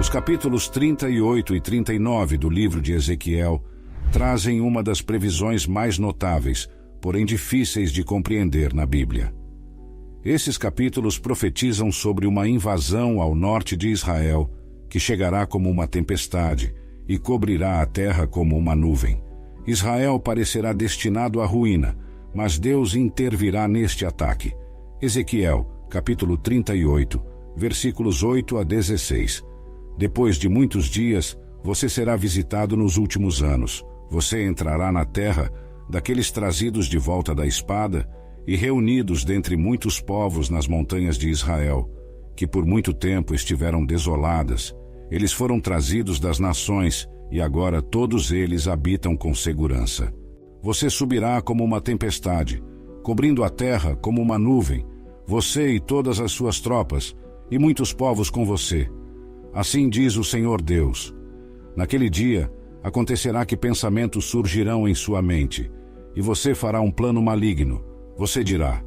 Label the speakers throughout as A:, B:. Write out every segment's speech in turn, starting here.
A: Os capítulos 38 e 39 do livro de Ezequiel trazem uma das previsões mais notáveis, porém difíceis de compreender na Bíblia. Esses capítulos profetizam sobre uma invasão ao norte de Israel, que chegará como uma tempestade e cobrirá a terra como uma nuvem. Israel parecerá destinado à ruína, mas Deus intervirá neste ataque. Ezequiel, capítulo 38, versículos 8 a 16. Depois de muitos dias, você será visitado nos últimos anos. Você entrará na terra daqueles trazidos de volta da espada e reunidos dentre muitos povos nas montanhas de Israel, que por muito tempo estiveram desoladas. Eles foram trazidos das nações e agora todos eles habitam com segurança. Você subirá como uma tempestade, cobrindo a terra como uma nuvem, você e todas as suas tropas, e muitos povos com você. Assim diz o Senhor Deus. Naquele dia, acontecerá que pensamentos surgirão em sua mente, e você fará um plano maligno. Você dirá: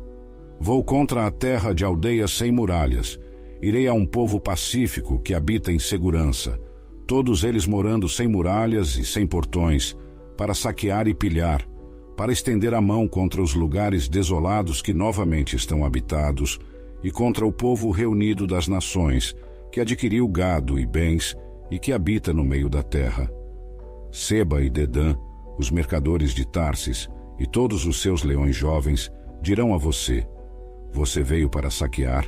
A: vou contra a terra de aldeias sem muralhas, irei a um povo pacífico que habita em segurança, todos eles morando sem muralhas e sem portões, para saquear e pilhar, para estender a mão contra os lugares desolados que novamente estão habitados, e contra o povo reunido das nações, que adquiriu gado e bens e que habita no meio da terra. Seba e Dedã, os mercadores de Tarsis, e todos os seus leões jovens, dirão a você: você veio para saquear,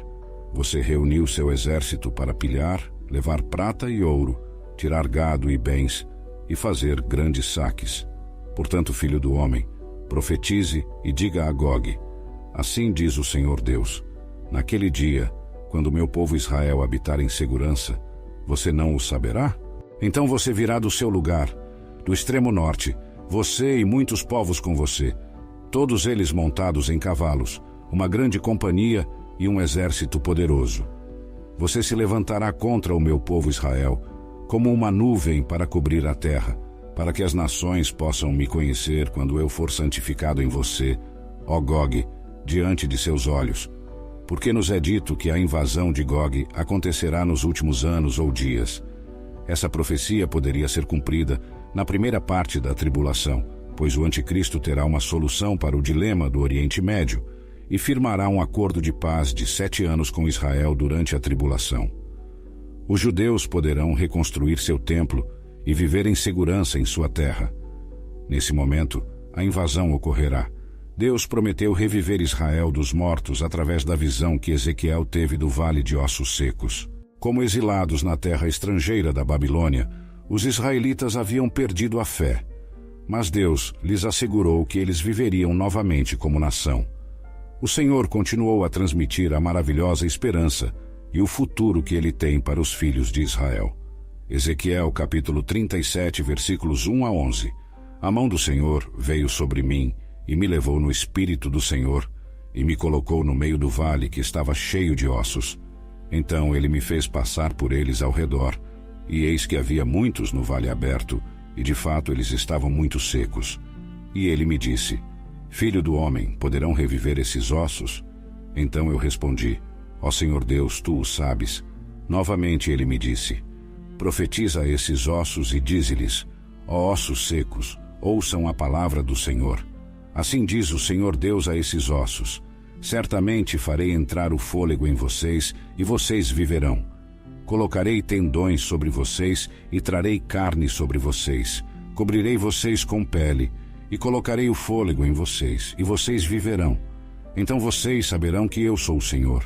A: você reuniu seu exército para pilhar, levar prata e ouro, tirar gado e bens, e fazer grandes saques. Portanto, filho do homem, profetize e diga a Gog: assim diz o Senhor Deus, naquele dia, quando meu povo Israel habitar em segurança, você não o saberá? Então você virá do seu lugar, do extremo norte, você e muitos povos com você, todos eles montados em cavalos, uma grande companhia e um exército poderoso. Você se levantará contra o meu povo Israel, como uma nuvem para cobrir a terra, para que as nações possam me conhecer quando eu for santificado em você, ó Gog, diante de seus olhos. Porque nos é dito que a invasão de Gog acontecerá nos últimos anos ou dias. Essa profecia poderia ser cumprida na primeira parte da tribulação, pois o anticristo terá uma solução para o dilema do Oriente Médio e firmará um acordo de paz de 7 anos com Israel durante a tribulação. Os judeus poderão reconstruir seu templo e viver em segurança em sua terra. Nesse momento, a invasão ocorrerá. Deus prometeu reviver Israel dos mortos através da visão que Ezequiel teve do Vale de Ossos Secos. Como exilados na terra estrangeira da Babilônia, os israelitas haviam perdido a fé, mas Deus lhes assegurou que eles viveriam novamente como nação. O Senhor continuou a transmitir a maravilhosa esperança e o futuro que Ele tem para os filhos de Israel. Ezequiel capítulo 37, versículos 1 a 11. A mão do Senhor veio sobre mim, e me levou no espírito do Senhor, e me colocou no meio do vale que estava cheio de ossos. Então ele me fez passar por eles ao redor, e eis que havia muitos no vale aberto, e de fato eles estavam muito secos. E ele me disse: filho do homem, poderão reviver esses ossos? Então eu respondi: ó Senhor Deus, tu o sabes. Novamente ele me disse: profetiza a esses ossos e dize-lhes: ó ossos secos, ouçam a palavra do Senhor. Assim diz o Senhor Deus a esses ossos: certamente farei entrar o fôlego em vocês, e vocês viverão. Colocarei tendões sobre vocês, e trarei carne sobre vocês. Cobrirei vocês com pele, e colocarei o fôlego em vocês, e vocês viverão. Então vocês saberão que eu sou o Senhor.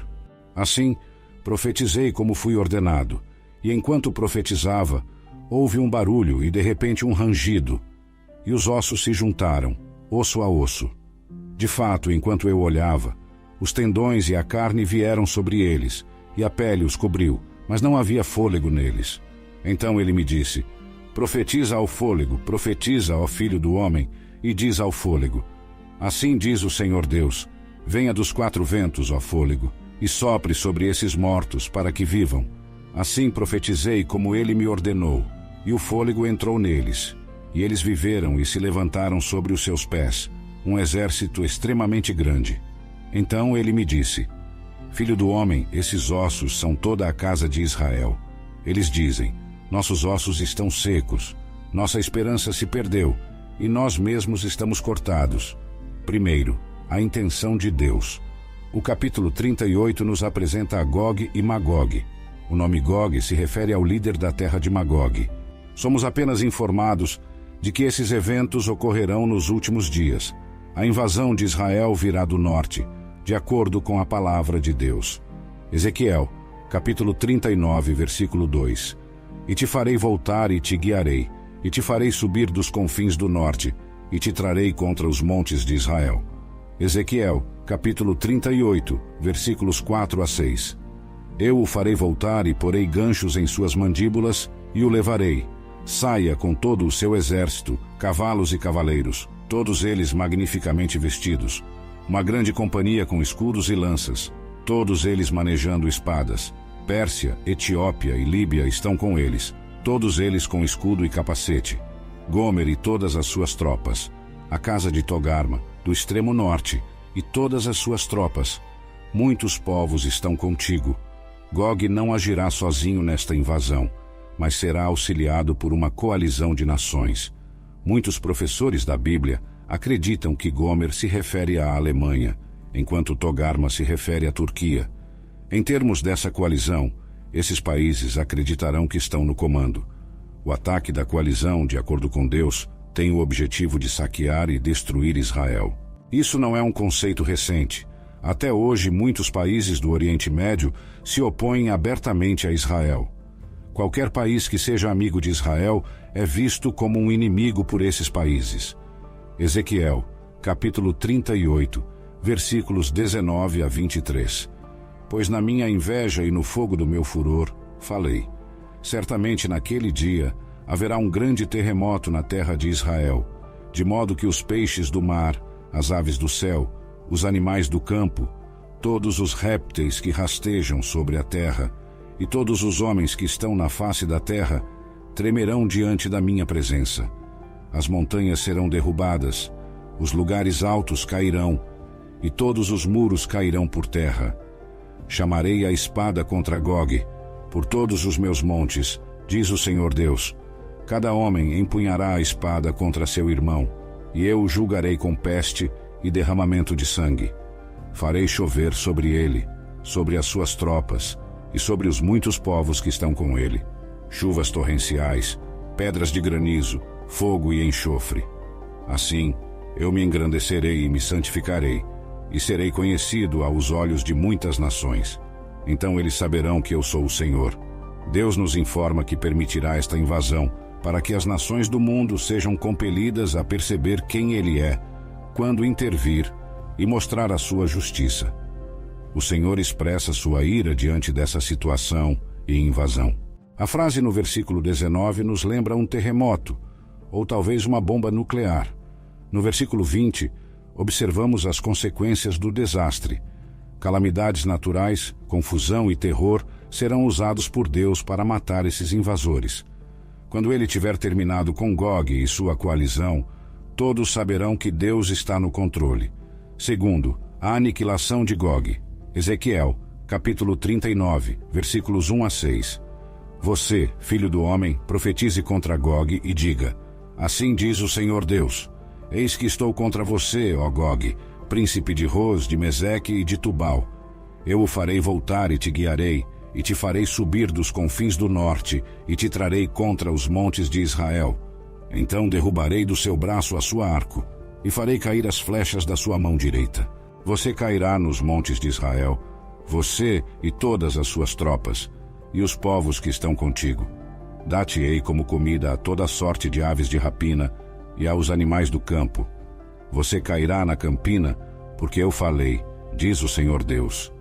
A: Assim, profetizei como fui ordenado, e enquanto profetizava, houve um barulho e de repente um rangido, e os ossos se juntaram, osso a osso. De fato, enquanto eu olhava, os tendões e a carne vieram sobre eles, e a pele os cobriu, mas não havia fôlego neles. Então ele me disse: profetiza ao fôlego, profetiza, ó filho do homem, e diz ao fôlego: assim diz o Senhor Deus: venha dos 4 ventos, ó fôlego, e sopre sobre esses mortos, para que vivam. Assim profetizei como ele me ordenou, e o fôlego entrou neles, e eles viveram e se levantaram sobre os seus pés, um exército extremamente grande. Então ele me disse: filho do homem, esses ossos são toda a casa de Israel. Eles dizem: nossos ossos estão secos, nossa esperança se perdeu, e nós mesmos estamos cortados. Primeiro, a intenção de Deus. O capítulo 38 nos apresenta a Gog e Magog. O nome Gog se refere ao líder da terra de Magog. Somos apenas informados de que esses eventos ocorrerão nos últimos dias. A invasão de Israel virá do norte, de acordo com a palavra de Deus. Ezequiel, capítulo 39, versículo 2. E te farei voltar e te guiarei, e te farei subir dos confins do norte, e te trarei contra os montes de Israel. Ezequiel, capítulo 38, versículos 4 a 6. Eu o farei voltar e porei ganchos em suas mandíbulas, e o levarei. Saia com todo o seu exército, cavalos e cavaleiros, todos eles magnificamente vestidos. Uma grande companhia com escudos e lanças, todos eles manejando espadas. Pérsia, Etiópia e Líbia estão com eles, todos eles com escudo e capacete. Gomer e todas as suas tropas. A casa de Togarma, do extremo norte, e todas as suas tropas. Muitos povos estão contigo. Gog não agirá sozinho nesta invasão, mas será auxiliado por uma coalizão de nações. Muitos professores da Bíblia acreditam que Gomer se refere à Alemanha, enquanto Togarma se refere à Turquia. Em termos dessa coalizão, esses países acreditarão que estão no comando. O ataque da coalizão, de acordo com Deus, tem o objetivo de saquear e destruir Israel. Isso não é um conceito recente. Até hoje, muitos países do Oriente Médio se opõem abertamente a Israel. Qualquer país que seja amigo de Israel é visto como um inimigo por esses países. Ezequiel, capítulo 38, versículos 19 a 23. Pois na minha inveja e no fogo do meu furor, falei. Certamente naquele dia haverá um grande terremoto na terra de Israel, de modo que os peixes do mar, as aves do céu, os animais do campo, todos os répteis que rastejam sobre a terra, e todos os homens que estão na face da terra tremerão diante da minha presença. As montanhas serão derrubadas, os lugares altos cairão, e todos os muros cairão por terra. Chamarei a espada contra Gog, por todos os meus montes, diz o Senhor Deus. Cada homem empunhará a espada contra seu irmão, e eu o julgarei com peste e derramamento de sangue. Farei chover sobre ele, sobre as suas tropas, e sobre os muitos povos que estão com ele, chuvas torrenciais, pedras de granizo, fogo e enxofre. Assim, eu me engrandecerei e me santificarei, e serei conhecido aos olhos de muitas nações. Então eles saberão que eu sou o Senhor. Deus nos informa que permitirá esta invasão, para que as nações do mundo sejam compelidas a perceber quem Ele é, quando intervir e mostrar a sua justiça. O Senhor expressa sua ira diante dessa situação e invasão. A frase no versículo 19 nos lembra um terremoto, ou talvez uma bomba nuclear. No versículo 20, observamos as consequências do desastre. Calamidades naturais, confusão e terror serão usados por Deus para matar esses invasores. Quando ele tiver terminado com Gog e sua coalizão, todos saberão que Deus está no controle. Segundo, a aniquilação de Gog. Ezequiel, capítulo 39, versículos 1 a 6. Você, filho do homem, profetize contra Gog e diga: assim diz o Senhor Deus, eis que estou contra você, ó Gog, príncipe de Ros, de Meseque e de Tubal. Eu o farei voltar e te guiarei, e te farei subir dos confins do norte, e te trarei contra os montes de Israel. Então derrubarei do seu braço a sua arco, e farei cair as flechas da sua mão direita. Você cairá nos montes de Israel, você e todas as suas tropas, e os povos que estão contigo. Dar-te-ei como comida a toda sorte de aves de rapina e aos animais do campo. Você cairá na campina, porque eu falei, diz o Senhor Deus.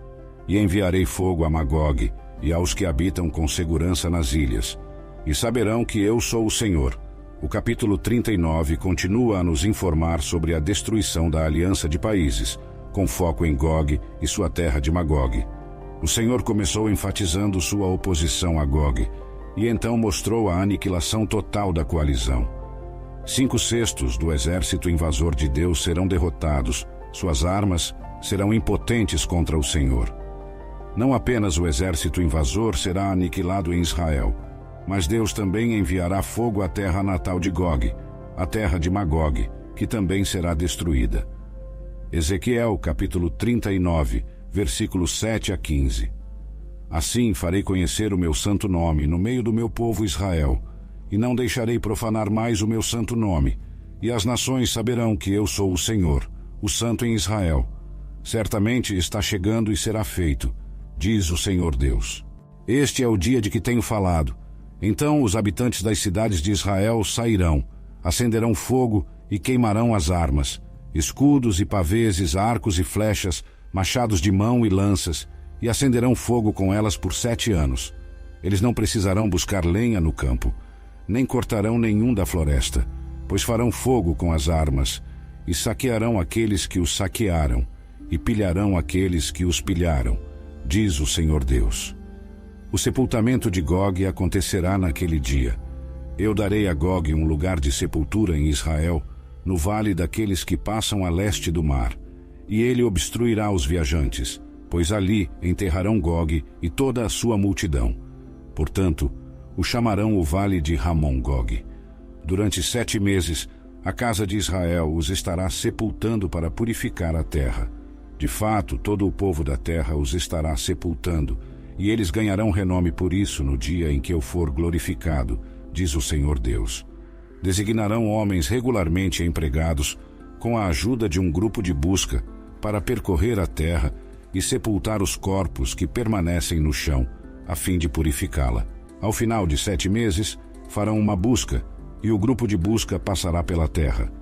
A: E enviarei fogo a Magog e aos que habitam com segurança nas ilhas, e saberão que eu sou o Senhor. O capítulo 39 continua a nos informar sobre a destruição da aliança de países, com foco em Gog e sua terra de Magog. O Senhor começou enfatizando sua oposição a Gog, e então mostrou a aniquilação total da coalizão. 5/6 do exército invasor de Deus serão derrotados, suas armas serão impotentes contra o Senhor. Não apenas o exército invasor será aniquilado em Israel, mas Deus também enviará fogo à terra natal de Gog, a terra de Magog, que também será destruída. Ezequiel, capítulo 39, versículos 7 a 15. Assim farei conhecer o meu santo nome no meio do meu povo Israel, e não deixarei profanar mais o meu santo nome, e as nações saberão que eu sou o Senhor, o Santo em Israel. Certamente está chegando e será feito, diz o Senhor Deus. Este é o dia de que tenho falado. Então os habitantes das cidades de Israel sairão, acenderão fogo e queimarão as armas, escudos e paveses, arcos e flechas, machados de mão e lanças, e acenderão fogo com elas por 7 anos. Eles não precisarão buscar lenha no campo, nem cortarão nenhum da floresta, pois farão fogo com as armas, e saquearão aqueles que os saquearam, e pilharão aqueles que os pilharam, diz o Senhor Deus. O sepultamento de Gog acontecerá naquele dia. Eu darei a Gog um lugar de sepultura em Israel, no vale daqueles que passam a leste do mar, e ele obstruirá os viajantes, pois ali enterrarão Gog e toda a sua multidão. Portanto, o chamarão o vale de Ramon-Gog. Durante 7 meses, a casa de Israel os estará sepultando para purificar a terra. De fato, todo o povo da terra os estará sepultando, e eles ganharão renome por isso no dia em que eu for glorificado, diz o Senhor Deus. Designarão homens regularmente empregados, com a ajuda de um grupo de busca, para percorrer a terra e sepultar os corpos que permanecem no chão, a fim de purificá-la. Ao final de 7 meses, farão uma busca, e o grupo de busca passará pela terra.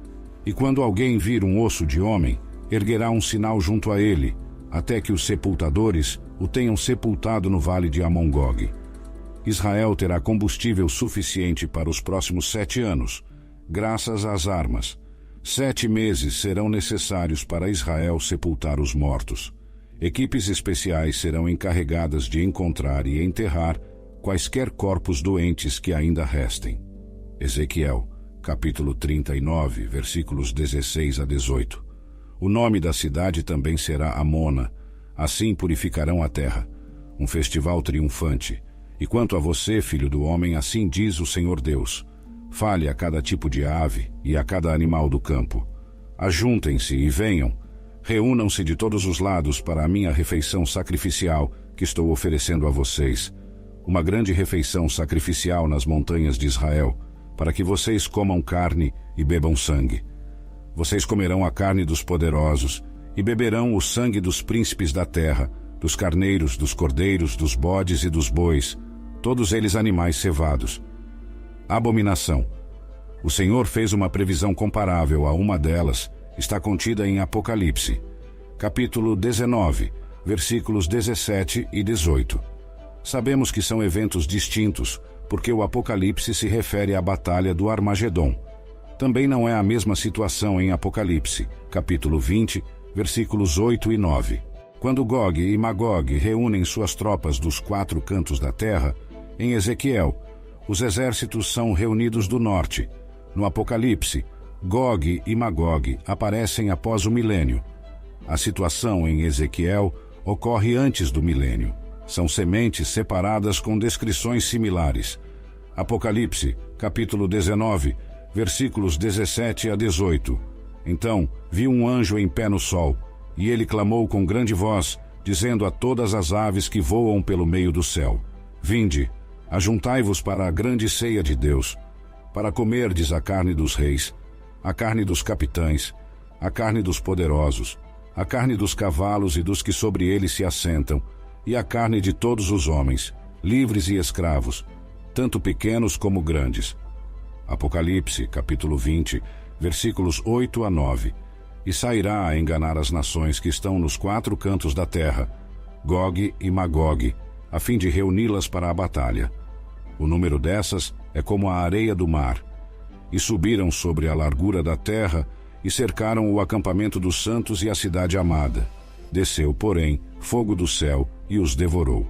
A: E quando alguém vir um osso de homem, erguerá um sinal junto a ele, até que os sepultadores o tenham sepultado no vale de Amon-Gog. Israel terá combustível suficiente para os próximos 7 anos, graças às armas. 7 meses serão necessários para Israel sepultar os mortos. Equipes especiais serão encarregadas de encontrar e enterrar quaisquer corpos doentes que ainda restem. Ezequiel, capítulo 39, versículos 16 a 18. O nome da cidade também será Amona. Assim purificarão a terra. Um festival triunfante. E quanto a você, filho do homem, assim diz o Senhor Deus: fale a cada tipo de ave e a cada animal do campo. Ajuntem-se e venham. Reúnam-se de todos os lados para a minha refeição sacrificial que estou oferecendo a vocês. Uma grande refeição sacrificial nas montanhas de Israel, para que vocês comam carne e bebam sangue. Vocês comerão a carne dos poderosos e beberão o sangue dos príncipes da terra, dos carneiros, dos cordeiros, dos bodes e dos bois, todos eles animais cevados. Abominação. O Senhor fez uma previsão comparável a uma delas, está contida em Apocalipse, capítulo 19, versículos 17 e 18. Sabemos que são eventos distintos, porque o Apocalipse se refere à batalha do Armagedon. Também não é a mesma situação em Apocalipse, capítulo 20, versículos 8 e 9. Quando Gog e Magog reúnem suas tropas dos 4 cantos da terra, em Ezequiel, os exércitos são reunidos do norte. No Apocalipse, Gog e Magog aparecem após o milênio. A situação em Ezequiel ocorre antes do milênio. São sementes separadas com descrições similares. Apocalipse, capítulo 19, versículos 17 a 18. Então vi um anjo em pé no sol, e ele clamou com grande voz, dizendo a todas as aves que voam pelo meio do céu: vinde, ajuntai-vos para a grande ceia de Deus, para comerdes a carne dos reis, a carne dos capitães, a carne dos poderosos, a carne dos cavalos e dos que sobre eles se assentam, e a carne de todos os homens, livres e escravos, tanto pequenos como grandes. Apocalipse, capítulo 20, versículos 8 a 9. E sairá a enganar as nações que estão nos 4 cantos da terra, Gog e Magog, a fim de reuni-las para a batalha. O número dessas é como a areia do mar. E subiram sobre a largura da terra e cercaram o acampamento dos santos e a cidade amada. Desceu, porém, fogo do céu e os devorou.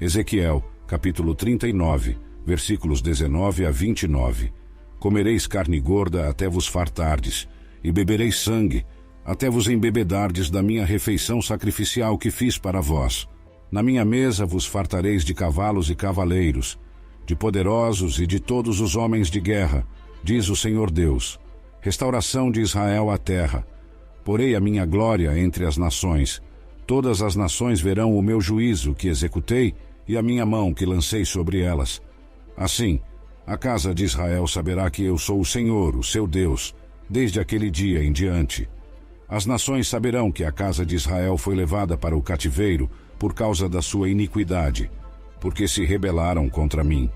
A: Ezequiel, capítulo 39, versículos 19 a 29. Comereis carne gorda até vos fartardes, e bebereis sangue, até vos embebedardes da minha refeição sacrificial que fiz para vós. Na minha mesa vos fartareis de cavalos e cavaleiros, de poderosos e de todos os homens de guerra, diz o Senhor Deus. Restauração de Israel à terra. Porei a minha glória entre as nações. Todas as nações verão o meu juízo que executei e a minha mão que lancei sobre elas. Assim, a casa de Israel saberá que eu sou o Senhor, o seu Deus, desde aquele dia em diante. As nações saberão que a casa de Israel foi levada para o cativeiro por causa da sua iniquidade, porque se rebelaram contra mim.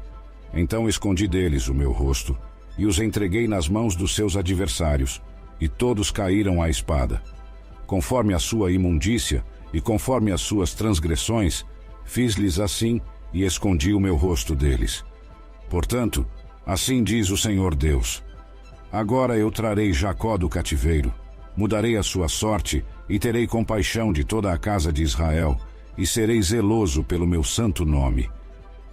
A: Então escondi deles o meu rosto e os entreguei nas mãos dos seus adversários, e todos caíram à espada. Conforme a sua imundícia e conforme as suas transgressões, fiz-lhes assim e escondi o meu rosto deles. Portanto, assim diz o Senhor Deus: agora eu trarei Jacó do cativeiro, mudarei a sua sorte e terei compaixão de toda a casa de Israel, e serei zeloso pelo meu santo nome.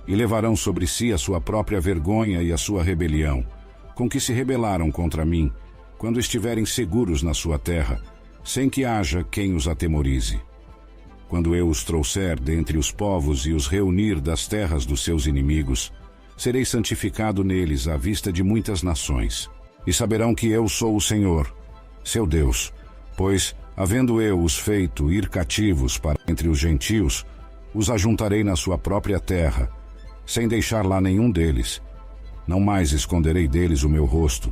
A: E levarão sobre si a sua própria vergonha e a sua rebelião, com que se rebelaram contra mim, quando estiverem seguros na sua terra, sem que haja quem os atemorize. Quando eu os trouxer dentre os povos e os reunir das terras dos seus inimigos, serei santificado neles à vista de muitas nações, e saberão que eu sou o Senhor, seu Deus, pois, havendo eu os feito ir cativos para entre os gentios, os ajuntarei na sua própria terra, sem deixar lá nenhum deles. Não mais esconderei deles o meu rosto,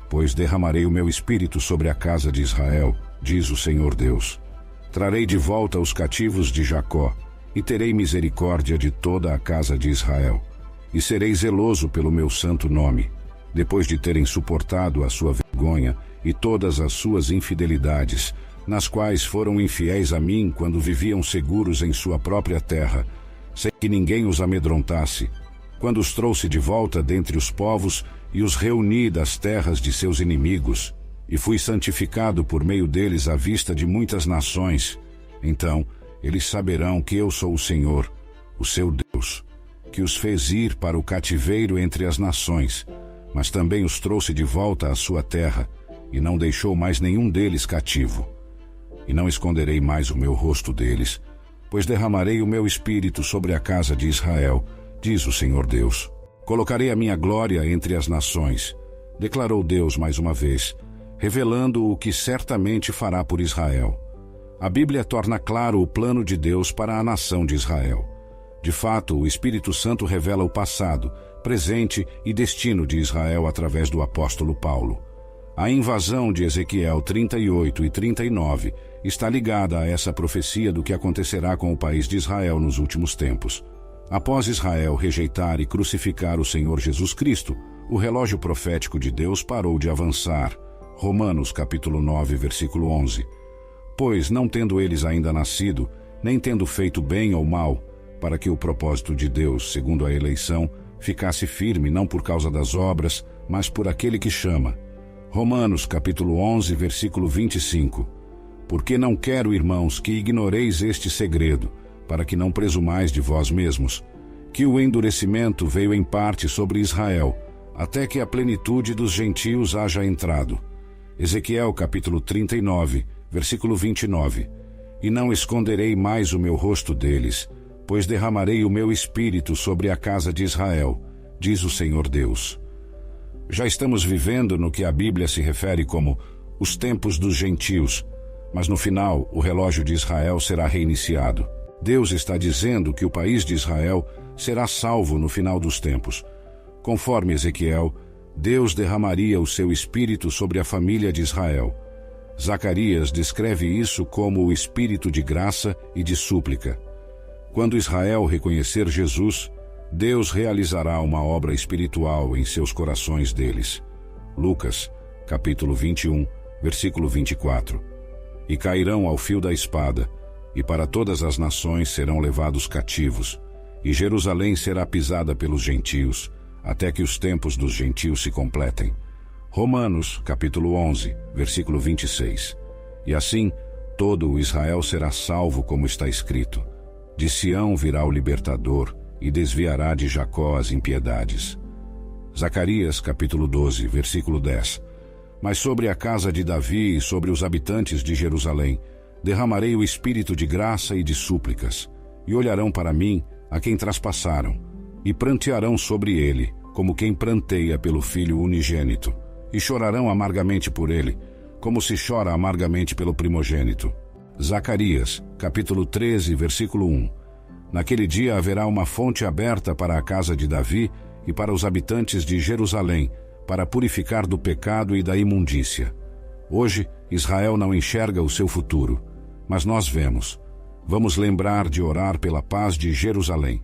A: pois derramarei o meu espírito sobre a casa de Israel, diz o Senhor Deus. Trarei de volta os cativos de Jacó, e terei misericórdia de toda a casa de Israel, e serei zeloso pelo meu santo nome, depois de terem suportado a sua vergonha e todas as suas infidelidades, nas quais foram infiéis a mim quando viviam seguros em sua própria terra, sem que ninguém os amedrontasse, quando os trouxe de volta dentre os povos e os reuni das terras de seus inimigos, e fui santificado por meio deles à vista de muitas nações. Então eles saberão que eu sou o Senhor, o seu Deus, que os fez ir para o cativeiro entre as nações, mas também os trouxe de volta à sua terra, e não deixou mais nenhum deles cativo. E não esconderei mais o meu rosto deles, pois derramarei o meu espírito sobre a casa de Israel, diz o Senhor Deus. Colocarei a minha glória entre as nações, declarou Deus mais uma vez, revelando o que certamente fará por Israel. A Bíblia torna claro o plano de Deus para a nação de Israel. De fato, o Espírito Santo revela o passado, presente e destino de Israel através do apóstolo Paulo. A invasão de Ezequiel 38 e 39 está ligada a essa profecia do que acontecerá com o país de Israel nos últimos tempos. Após Israel rejeitar e crucificar o Senhor Jesus Cristo, o relógio profético de Deus parou de avançar. Romanos capítulo 9, versículo 11. Pois, não tendo eles ainda nascido, nem tendo feito bem ou mal, para que o propósito de Deus, segundo a eleição, ficasse firme não por causa das obras, mas por aquele que chama. Romanos capítulo 11, versículo 25. Porque não quero, irmãos, que ignoreis este segredo, para que não presumais de vós mesmos, que o endurecimento veio em parte sobre Israel, até que a plenitude dos gentios haja entrado. Ezequiel capítulo 39, versículo 29. E não esconderei mais o meu rosto deles, pois derramarei o meu espírito sobre a casa de Israel, diz o Senhor Deus. Já estamos vivendo no que a Bíblia se refere como os tempos dos gentios, mas no final o relógio de Israel será reiniciado. Deus está dizendo que o país de Israel será salvo no final dos tempos. Conforme Ezequiel, Deus derramaria o seu espírito sobre a família de Israel. Zacarias descreve isso como o espírito de graça e de súplica. Quando Israel reconhecer Jesus, Deus realizará uma obra espiritual em seus corações deles. Lucas, capítulo 21, versículo 24. E cairão ao fio da espada, e para todas as nações serão levados cativos, e Jerusalém será pisada pelos gentios, até que os tempos dos gentios se completem. Romanos, capítulo 11, versículo 26. E assim, todo o Israel será salvo, como está escrito. De Sião virá o libertador, e desviará de Jacó as impiedades. Zacarias, capítulo 12, versículo 10. Mas sobre a casa de Davi e sobre os habitantes de Jerusalém, derramarei o espírito de graça e de súplicas, e olharão para mim, a quem traspassaram, e prantearão sobre ele, como quem pranteia pelo filho unigênito, e chorarão amargamente por ele, como se chora amargamente pelo primogênito. Zacarias, capítulo 13, versículo 1. Naquele dia haverá uma fonte aberta para a casa de Davi e para os habitantes de Jerusalém, para purificar do pecado e da imundícia. Hoje, Israel não enxerga o seu futuro, mas nós vemos. Vamos lembrar de orar pela paz de Jerusalém.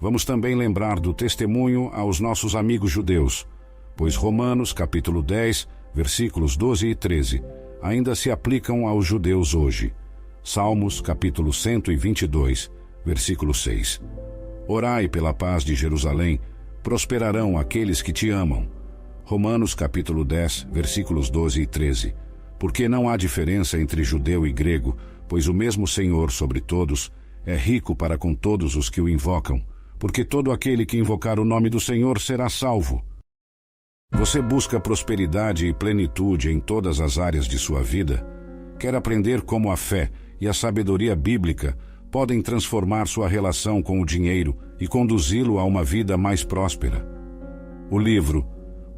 A: Vamos também lembrar do testemunho aos nossos amigos judeus, pois Romanos, capítulo 10, versículos 12 e 13, ainda se aplicam aos judeus hoje. Salmos, capítulo 122, versículo 6. Orai pela paz de Jerusalém, prosperarão aqueles que te amam. Romanos, capítulo 10, versículos 12 e 13. Porque não há diferença entre judeu e grego, pois o mesmo Senhor sobre todos é rico para com todos os que o invocam, porque todo aquele que invocar o nome do Senhor será salvo. Você busca prosperidade e plenitude em todas as áreas de sua vida? Quer aprender como a fé e a sabedoria bíblica podem transformar sua relação com o dinheiro e conduzi-lo a uma vida mais próspera? O livro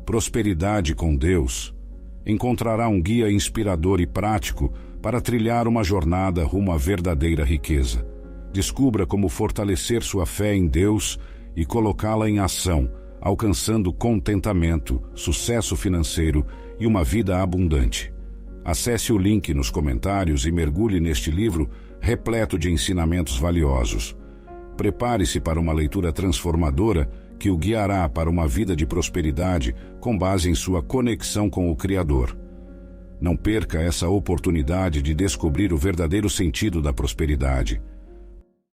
A: Prosperidade com Deus encontrará um guia inspirador e prático para trilhar uma jornada rumo à verdadeira riqueza. Descubra como fortalecer sua fé em Deus e colocá-la em ação, alcançando contentamento, sucesso financeiro e uma vida abundante. Acesse o link nos comentários e mergulhe neste livro repleto de ensinamentos valiosos. Prepare-se para uma leitura transformadora que o guiará para uma vida de prosperidade com base em sua conexão com o Criador. Não perca essa oportunidade de descobrir o verdadeiro sentido da prosperidade.